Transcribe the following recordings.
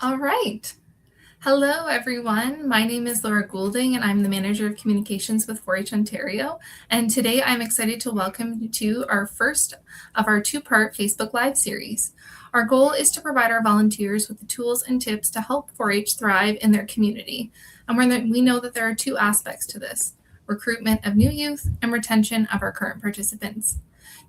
All right. Hello, everyone. My name is Laura Goulding, and I'm the Manager of Communications with 4-H Ontario. And today I'm excited to welcome you to our first of our two-part Facebook Live series. Our goal is to provide our volunteers with the tools and tips to help 4-H thrive in their community. And we know that there are two aspects to this: recruitment of new youth and retention of our current participants.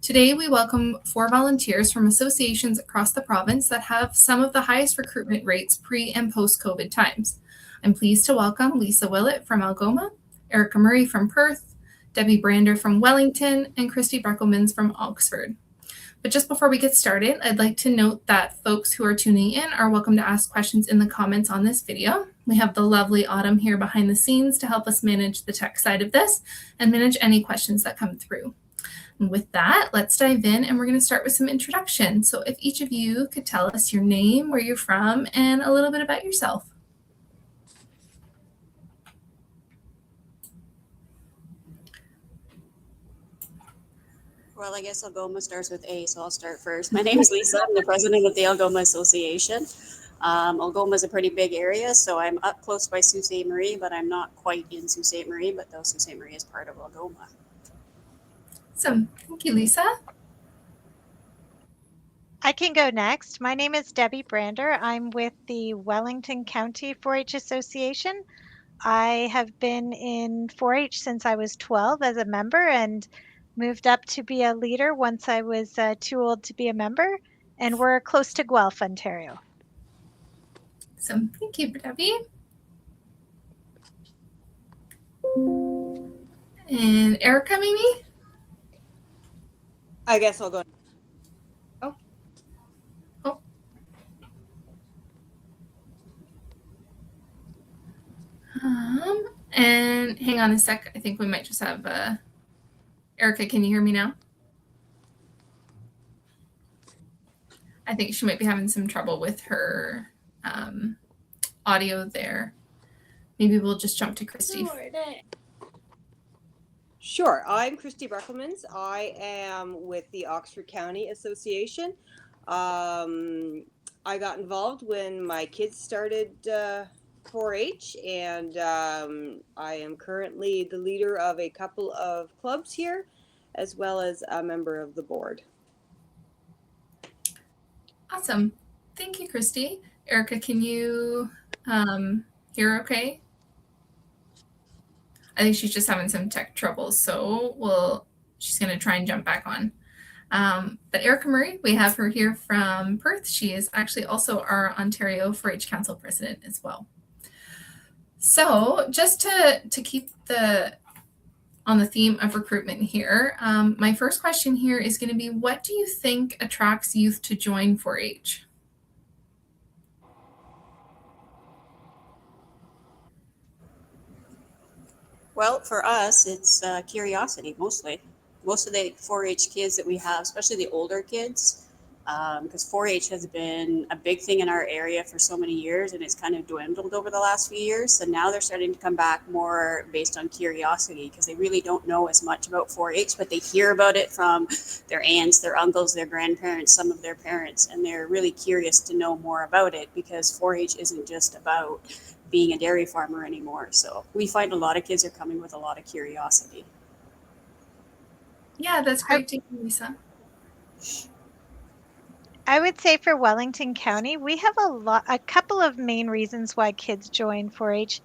Today, we welcome 4 volunteers from associations across the province that have some of the highest recruitment rates pre and post COVID times. I'm pleased to welcome Lisa Willet from Algoma, Erica Murray from Perth, Debbie Brander from Wellington, and Christy Brekelmans from Oxford. But just before we get started, I'd like to note that folks who are tuning in are welcome to ask questions in the comments on this video. We have the lovely Autumn here behind the scenes to help us manage the tech side of this and manage any questions that come through. And with that, let's dive in, and we're going to start with some introduction. So if each of you could tell us your name, where you're from, and a little bit about yourself. Well, I guess Algoma starts with A, so I'll start first. My name is Lisa. I'm the president of the Algoma Association. Algoma is a pretty big area, so I'm up close by Sault Ste. Marie, but I'm not quite in Sault Ste. Marie, but though Sault Ste. Marie is part of Algoma. Awesome. Thank you, Lisa. I can go next. My name is Debbie Brander. I'm with the Wellington County 4-H Association. I have been in 4-H since I was 12 as a member and moved up to be a leader once I was too old to be a member. And we're close to Guelph, Ontario. Awesome. Thank you, Debbie. And Erica, maybe? I guess I'll go. And hang on a sec. I think we might just have Erica, can you hear me now? I think she might be having some trouble with her audio there. Maybe we'll just jump to Christy. Sure. I'm Christy Brekelmans. I am with the Oxford County Association. I got involved when my kids started 4-H, and I am currently the leader of a couple of clubs here, as well as a member of the board. Awesome. Thank you, Christy. Erica, can you hear okay? I think she's just having some tech troubles, so she's going to try and jump back on. But Erica Murray, we have her here from Perth. She is actually also our Ontario 4-H Council president as well. So just to keep on the theme of recruitment here, my first question here is going to be, what do you think attracts youth to join 4-H? Well, for us, it's curiosity mostly. Most of the 4-H kids that we have, especially the older kids, because 4-H has been a big thing in our area for so many years, and it's kind of dwindled over the last few years. So now they're starting to come back more based on curiosity, because they really don't know as much about 4-H, but they hear about it from their aunts, their uncles, their grandparents, some of their parents, and they're really curious to know more about it, because 4-H isn't just about being a dairy farmer anymore. So we find a lot of kids are coming with a lot of curiosity. Yeah, that's great to hear, Lisa. I would say for Wellington County, we have a couple of main reasons why kids join 4-H.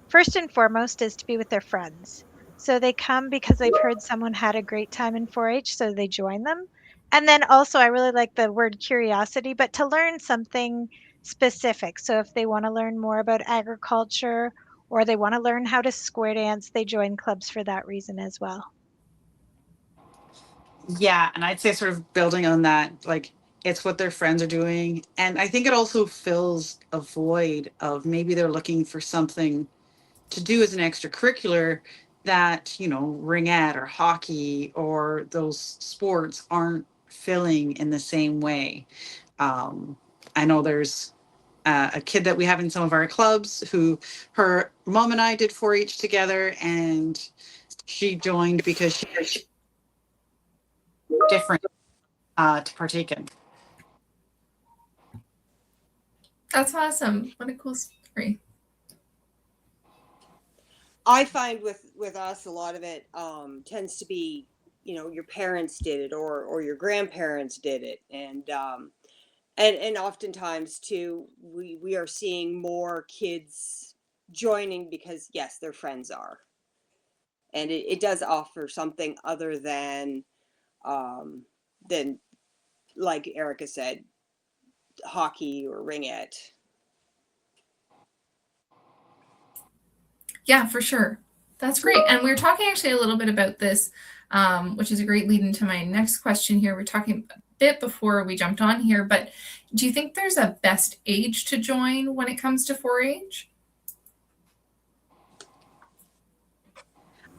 First and foremost is to be with their friends. So they come because they've heard someone had a great time in 4-H, so they join them. And then also, I really like the word curiosity, but to learn something specific. So if they want to learn more about agriculture or they want to learn how to square dance, they join clubs for that reason as well. Yeah, and I'd say sort of building on that, like it's what their friends are doing. And I think it also fills a void of maybe they're looking for something to do as an extracurricular that, ringette or hockey or those sports aren't filling in the same way. I know there's a kid that we have in some of our clubs who her mom and I did 4-H together, and she joined because she different to partake in. That's awesome. What a cool story. I find with us, a lot of it tends to be, you know, your parents did it, or your grandparents did it, and oftentimes too, we are seeing more kids joining because yes, their friends are, and it does offer something other um, than, like Erica said, hockey or ringette. Yeah, for sure. That's great. And we were talking actually a little bit about this, which is a great lead into my next question here. We're talking a bit before we jumped on here, but do you think there's a best age to join when it comes to 4-H?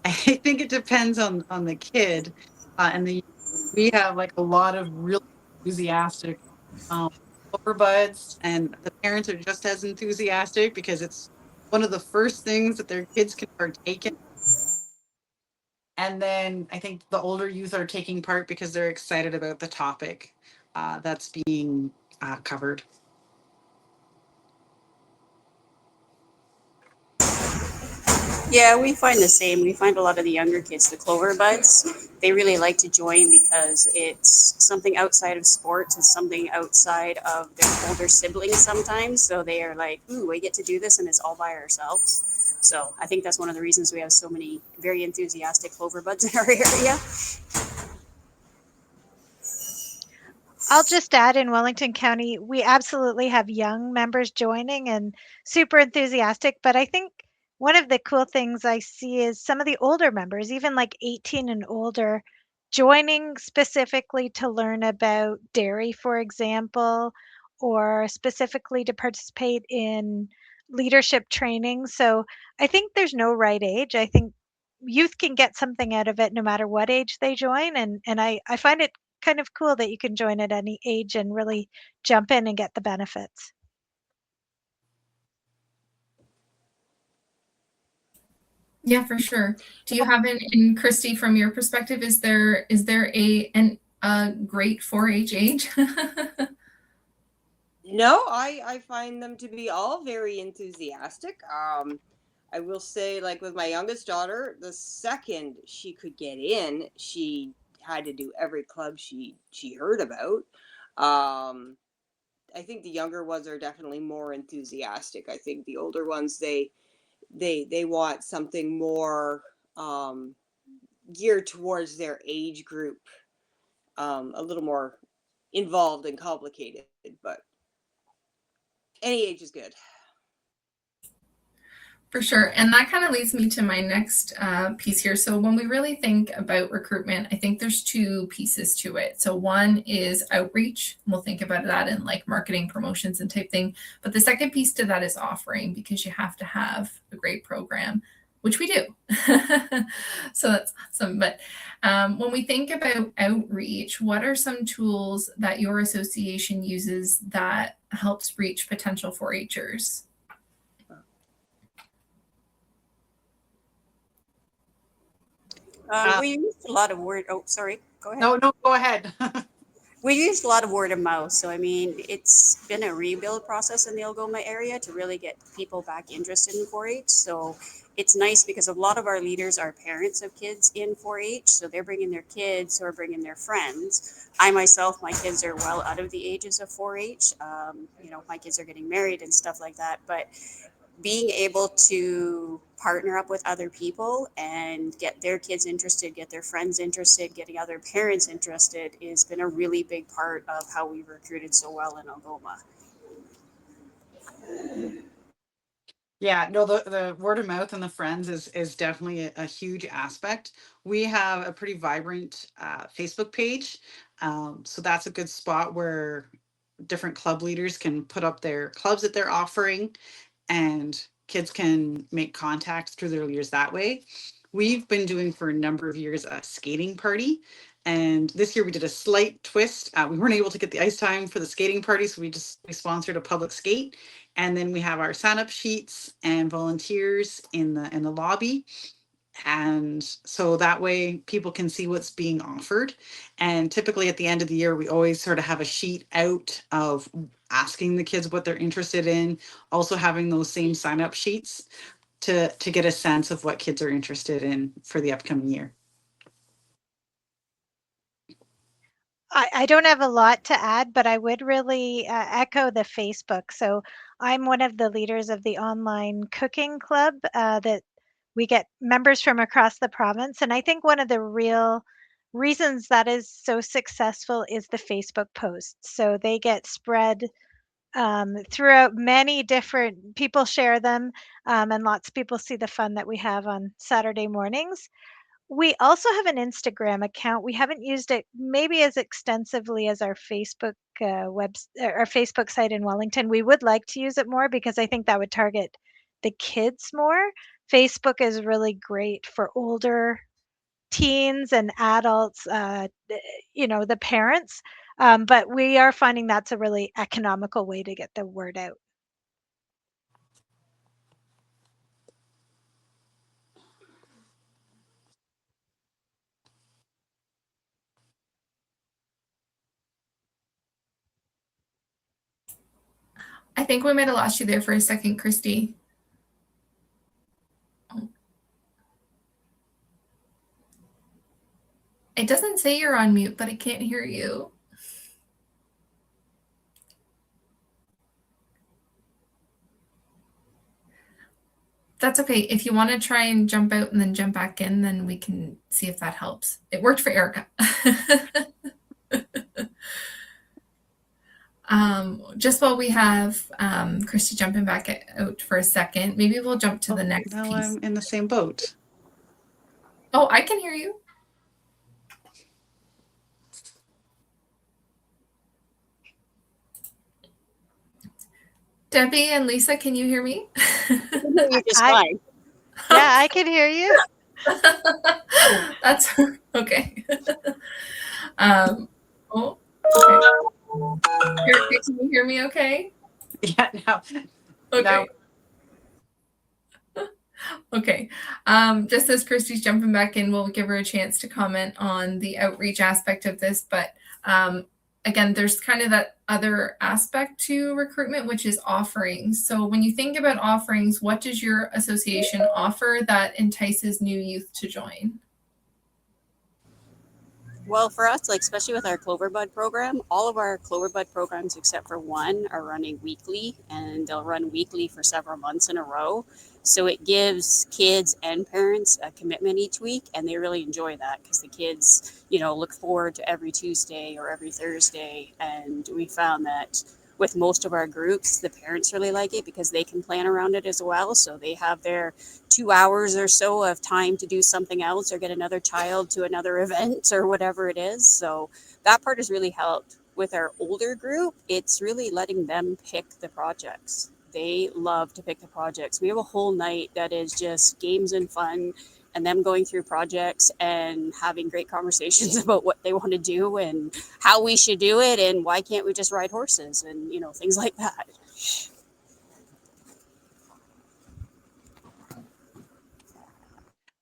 I think it depends on the kid, and we have like a lot of really enthusiastic overbuds, and the parents are just as enthusiastic because it's one of the first things that their kids can partake in. And then I think the older youth are taking part because they're excited about the topic that's being covered. Yeah, we find the same. We find a lot of the younger kids, the clover buds, they really like to join because it's something outside of sports. It's something outside of their older siblings sometimes. So they are like, ooh, we get to do this and it's all by ourselves. So I think that's one of the reasons we have so many very enthusiastic clover buds in our area. I'll just add, in Wellington County, we absolutely have young members joining and super enthusiastic. But I think one of the cool things I see is some of the older members, even like 18 and older, joining specifically to learn about dairy, for example, or specifically to participate in leadership training. So I think there's no right age. I think youth can get something out of it no matter what age they join. And I find it kind of cool that you can join at any age and really jump in and get the benefits. Yeah, for sure. Do you have in Christy, from your perspective, is there a great 4-H age? No, I find them to be all very enthusiastic. I will say, like with my youngest daughter, the second she could get in, she had to do every club she heard about. Um, I think the younger ones are definitely more enthusiastic. I think the older ones, they want something more geared towards their age group, a little more involved and complicated. But any age is good. For sure. And that kind of leads me to my next piece here. So, when we really think about recruitment, I think there's two pieces to it. So, one is outreach. We'll think about that in like marketing, promotions, and type thing. But the second piece to that is offering, because you have to have a great program, which we do. So, that's awesome. But when we think about outreach, what are some tools that your association uses that helps reach potential 4-Hers? We used a lot of word. Oh, sorry. Go ahead. No, go ahead. We used a lot of word of mouth. So, I mean, it's been a rebuild process in the Algoma area to really get people back interested in 4 H. So, it's nice because a lot of our leaders are parents of kids in 4 H. So, they're bringing their kids or bringing their friends. I myself, my kids are well out of the ages of 4 H. My kids are getting married and stuff like that. But being able to partner up with other people and get their kids interested, get their friends interested, getting other parents interested has been a really big part of how we've recruited so well in Algoma. Yeah, no, the word of mouth and the friends is definitely a huge aspect. We have a pretty vibrant Facebook page, so that's a good spot where different club leaders can put up their clubs that they're offering, and kids can make contact through their leaders that way. We've been doing for a number of years a skating party. And this year we did a slight twist. We weren't able to get the ice time for the skating party, so we sponsored a public skate, and then we have our sign-up sheets and volunteers in the lobby. And so that way people can see what's being offered. And typically at the end of the year, we always sort of have a sheet out of asking the kids what they're interested in, also having those same sign up sheets to get a sense of what kids are interested in for the upcoming year. I don't have a lot to add, but I would really echo the Facebook. So I'm one of the leaders of the online cooking club that we get members from across the province. And I think one of the real reasons that is so successful is the Facebook posts. So they get spread throughout many different people share them, and lots of people see the fun that we have on Saturday mornings. We also have an Instagram account. We haven't used it maybe as extensively as our Facebook our Facebook site in Wellington. We would like to use it more because I think that would target the kids more. Facebook is really great for older teens and adults, the parents. But we are finding that's a really economical way to get the word out. I think we might have lost you there for a second, Christy. It doesn't say you're on mute, but I can't hear you. That's okay. If you want to try and jump out and then jump back in, then we can see if that helps. It worked for Erica. Just while we have Christy jumping back out for a second, maybe we'll jump to the next now piece. I'm in the same boat. Oh, I can hear you. Debbie and Lisa, can you hear me? You're just fine. Yeah, I can hear you. That's okay. Oh, okay. Can you hear me okay? Yeah, now. Okay. Okay. Just as Christy's jumping back in, we'll give her a chance to comment on the outreach aspect of this. But again, there's kind of that other aspect to recruitment, which is offerings. So when you think about offerings, what does your association offer that entices new youth to join? Well, for us, like especially with our Cloverbud program, all of our Cloverbud programs except for one are running weekly, and they'll run weekly for several months in a row. So it gives kids and parents a commitment each week, and they really enjoy that because the kids, look forward to every Tuesday or every Thursday. And we found that with most of our groups, the parents really like it because they can plan around it as well. So they have their 2 hours or so of time to do something else or get another child to another event or whatever it is. So that part has really helped. With our older group, it's really letting them pick the projects. They love to pick the projects. We have a whole night that is just games and fun and them going through projects and having great conversations about what they want to do and how we should do it and why can't we just ride horses and things like that.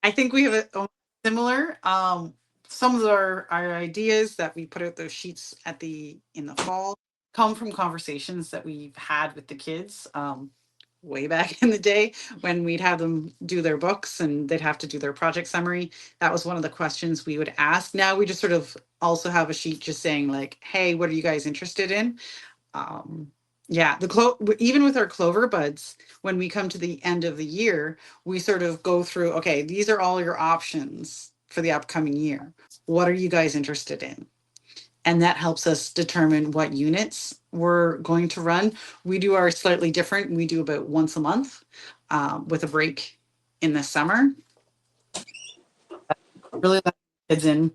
I think we have a similar. Some of our ideas that we put out those sheets in the fall come from conversations that we've had with the kids way back in the day when we'd have them do their books and they'd have to do their project summary. That was one of the questions we would ask. Now we just sort of also have a sheet just saying like, hey, what are you guys interested in? Yeah, even with our clover buds, when we come to the end of the year, we sort of go through, okay, these are all your options for the upcoming year. What are you guys interested in? And that helps us determine what units we're going to run. We do ours slightly different. We do about once a month with a break in the summer. Really let kids in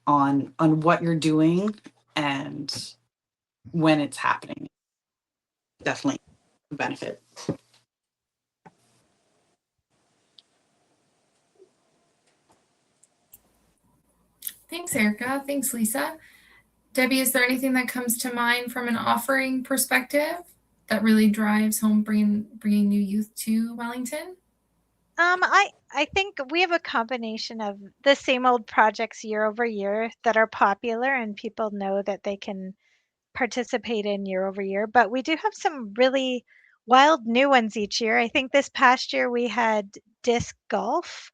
on what you're doing and when it's happening. Definitely a benefit. Thanks, Erica. Thanks, Lisa. Debbie, is there anything that comes to mind from an offering perspective that really drives home bringing new youth to Wellington? I think we have a combination of the same old projects year over year that are popular and people know that they can participate in year over year, but we do have some really wild new ones each year. I think this past year we had disc golf.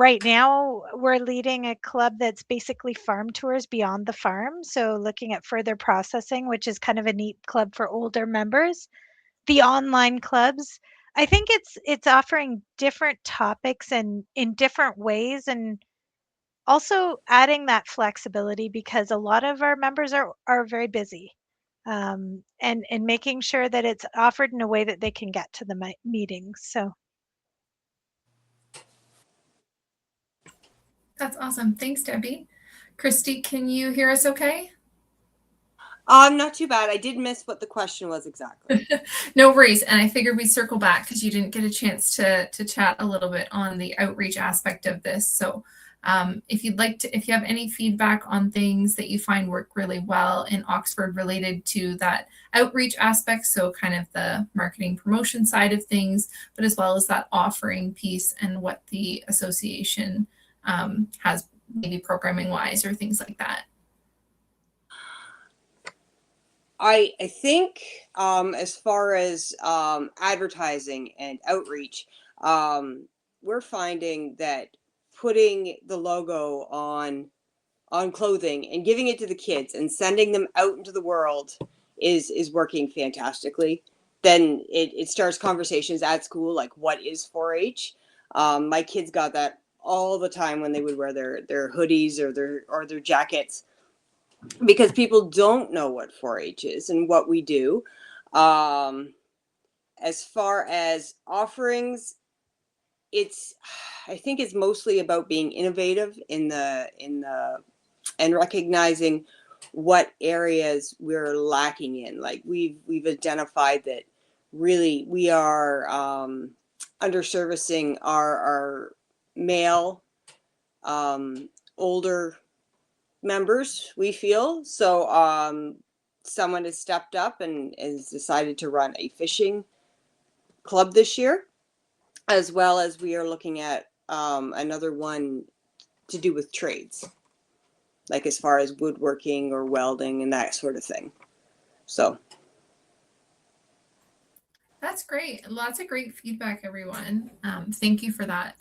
Right now, we're leading a club that's basically farm tours beyond the farm. So, looking at further processing, which is kind of a neat club for older members. The online clubs, I think it's offering different topics and in different ways, and also adding that flexibility because a lot of our members are very busy, and making sure that it's offered in a way that they can get to the meetings. So. That's awesome. Thanks, Debbie. Christy, can you hear us okay? Not too bad. I did miss what the question was exactly. No worries. And I figured we'd circle back because you didn't get a chance to chat a little bit on the outreach aspect of this. So if you have any feedback on things that you find work really well in Oxford related to that outreach aspect, so kind of the marketing promotion side of things, but as well as that offering piece and what the association has maybe programming wise or things like that. I think as far as advertising and outreach, we're finding that putting the logo on clothing and giving it to the kids and sending them out into the world is working fantastically. Then it starts conversations at school, like what is 4-H. My kids got that all the time when they would wear their hoodies or their jackets, because people don't know what 4-H is and what we do. As far as offerings, I think it's mostly about being innovative and recognizing what areas we're lacking in. Like we've identified that really we are underservicing our male older members, we feel. So someone has stepped up and has decided to run a fishing club this year, as well as we are looking at another one to do with trades, like as far as woodworking or welding and that sort of thing. So that's great. Lots of great feedback, everyone. Thank you for that.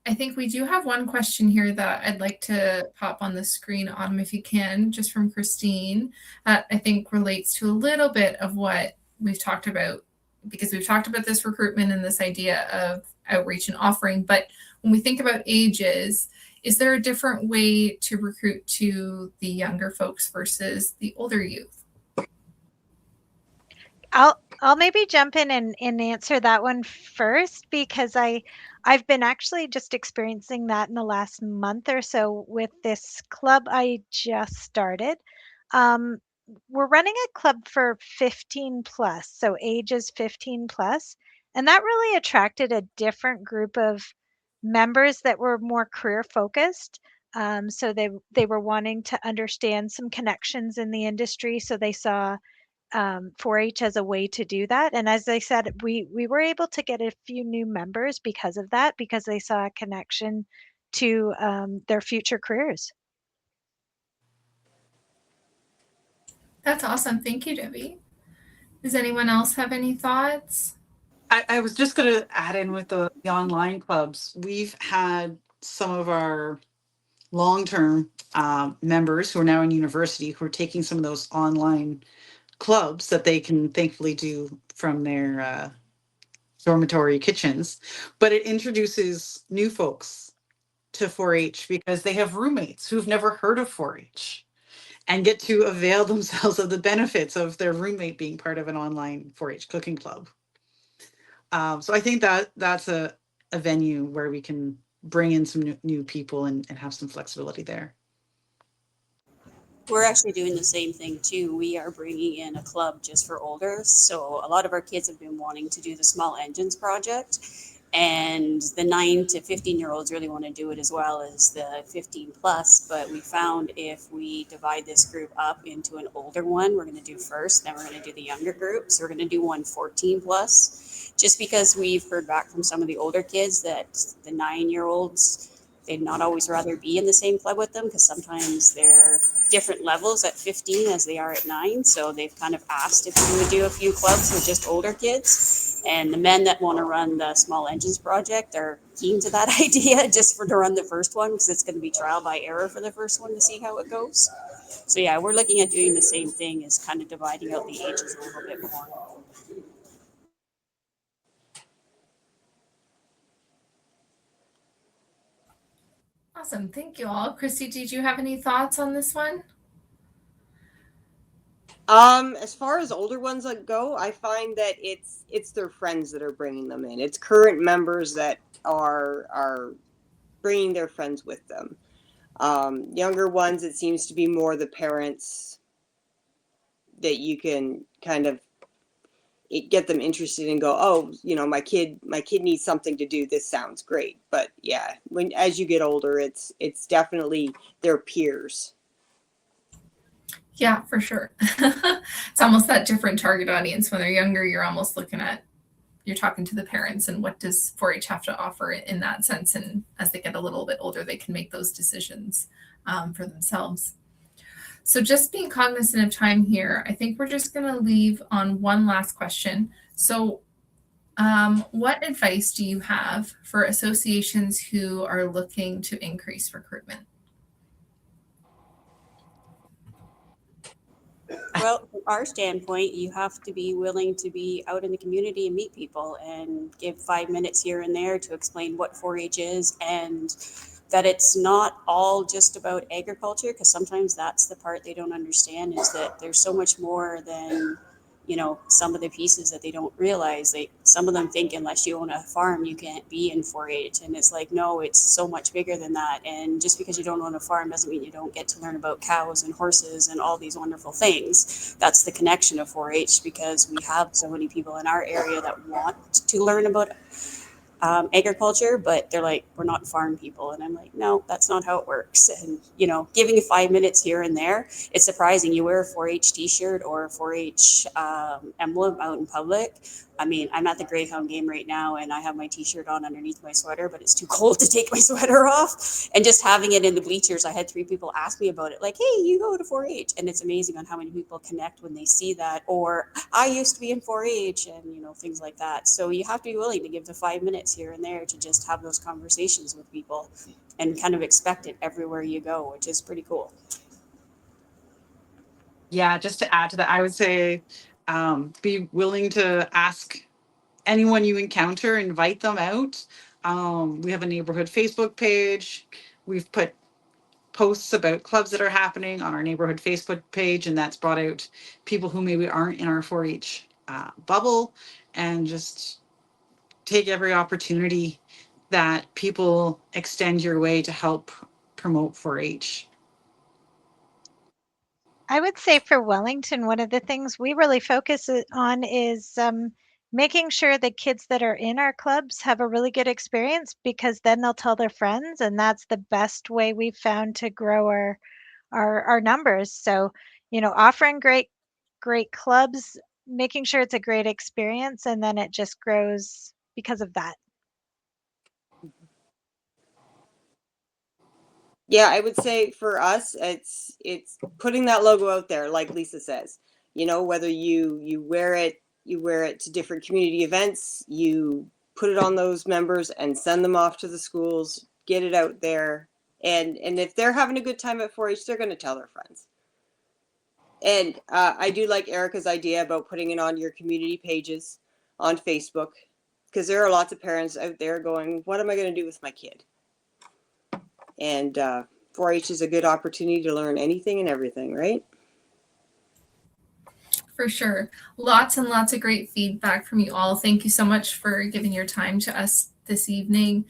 I think we do have one question here that I'd like to pop on the screen, Autumn, if you can, just from Christine, that I think relates to a little bit of what we've talked about, because we've talked about this recruitment and this idea of outreach and offering. But when we think about ages, is there a different way to recruit to the younger folks versus the older youth? I'll maybe jump in and answer that one first, because I've been actually just experiencing that in the last month or so with this club I just started. Um, we're running a club for 15 plus, so ages 15 plus, and that really attracted a different group of members that were more career focused. So they were wanting to understand some connections in the industry, so they saw 4-H as a way to do that. And as I said, we were able to get a few new members because of that, because they saw a connection to their future careers. That's awesome. Thank you, Debbie. Does anyone else have any thoughts? I was just going to add in with the online clubs. We've had some of our long-term members who are now in university who are taking some of those online clubs that they can thankfully do from their dormitory kitchens, but it introduces new folks to 4-H because they have roommates who've never heard of 4-H and get to avail themselves of the benefits of their roommate being part of an online 4-H cooking club. So I think that's a venue where we can bring in some new people and have some flexibility there. We're actually doing the same thing too. We are bringing in a club just for older. So a lot of our kids have been wanting to do the small engines project, and the 9 to 15-year-olds really want to do it as well as the 15 plus. But we found if we divide this group up into an older one, we're going to do first, then we're going to do the younger group. So we're going to do one 14 plus, just because we've heard back from some of the older kids that the 9-year-olds, they'd not always rather be in the same club with them because sometimes they're different levels at 15 as they are at 9. So they've kind of asked if we would do a few clubs with just older kids. And the men that want to run the small engines project are keen to that idea just to run the first one because it's going to be trial by error for the first one to see how it goes. So yeah, we're looking at doing the same thing, is kind of dividing out the ages a little bit more. Awesome. Thank you all. Christy, did you have any thoughts on this one? As far as older ones go, I find that it's their friends that are bringing them in. It's current members that are bringing their friends with them. Younger ones, it seems to be more the parents that you can kind of get them interested and go, oh, my kid needs something to do. This sounds great. But yeah, as you get older, it's definitely their peers. Yeah, for sure. It's almost that different target audience. When they're younger, you're talking to the parents and what does 4-H have to offer in that sense. And as they get a little bit older, they can make those decisions for themselves. So just being cognizant of time here, I think we're just going to leave on one last question. So what advice do you have for associations who are looking to increase recruitment? Well, from our standpoint, you have to be willing to be out in the community and meet people and give 5 minutes here and there to explain what 4-H is, and that it's not all just about agriculture, because sometimes that's the part they don't understand, is that there's so much more than, some of the pieces that they don't realize. Some of them think unless you own a farm, you can't be in 4-H. And it's like, no, it's so much bigger than that. And just because you don't own a farm doesn't mean you don't get to learn about cows and horses and all these wonderful things. That's the connection of 4-H, because we have so many people in our area that want to learn about agriculture, but they're like, we're not farm people. And I'm like, no, that's not how it works. And, giving you 5 minutes here and there, it's surprising. You wear a 4-H t-shirt or a 4-H emblem out in public. I mean, I'm at the Greyhound game right now and I have my t-shirt on underneath my sweater, but it's too cold to take my sweater off. And just having it in the bleachers, I had 3 people ask me about it, like, hey, you go to 4-H. And it's amazing on how many people connect when they see that, or I used to be in 4-H, and, things like that. So you have to be willing to give the 5 minutes here and there to just have those conversations with people and kind of expect it everywhere you go, which is pretty cool. Yeah, just to add to that, I would say be willing to ask anyone you encounter, invite them out. We have a neighborhood Facebook page. We've put posts about clubs that are happening on our neighborhood Facebook page, and that's brought out people who maybe aren't in our 4-H bubble, and just take every opportunity that people extend your way to help promote 4-H. I would say for Wellington, one of the things we really focus on is making sure the kids that are in our clubs have a really good experience, because then they'll tell their friends, and that's the best way we've found to grow our numbers. So, offering great clubs, making sure it's a great experience, and then it just grows because of that. Yeah, I would say for us, it's putting that logo out there, like Lisa says. Whether you wear it to different community events, you put it on those members and send them off to the schools, get it out there. And if they're having a good time at 4-H, they're going to tell their friends. And I do like Erica's idea about putting it on your community pages on Facebook, because there are lots of parents out there going, what am I going to do with my kid? And 4-H is a good opportunity to learn anything and everything, right? For sure. Lots and lots of great feedback from you all. Thank you so much for giving your time to us this evening.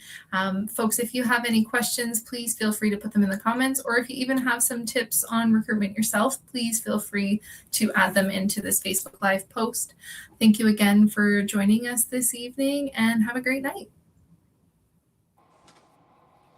Folks, if you have any questions, please feel free to put them in the comments, or if you even have some tips on recruitment yourself, please feel free to add them into this Facebook Live post. Thank you again for joining us this evening, and have a great night.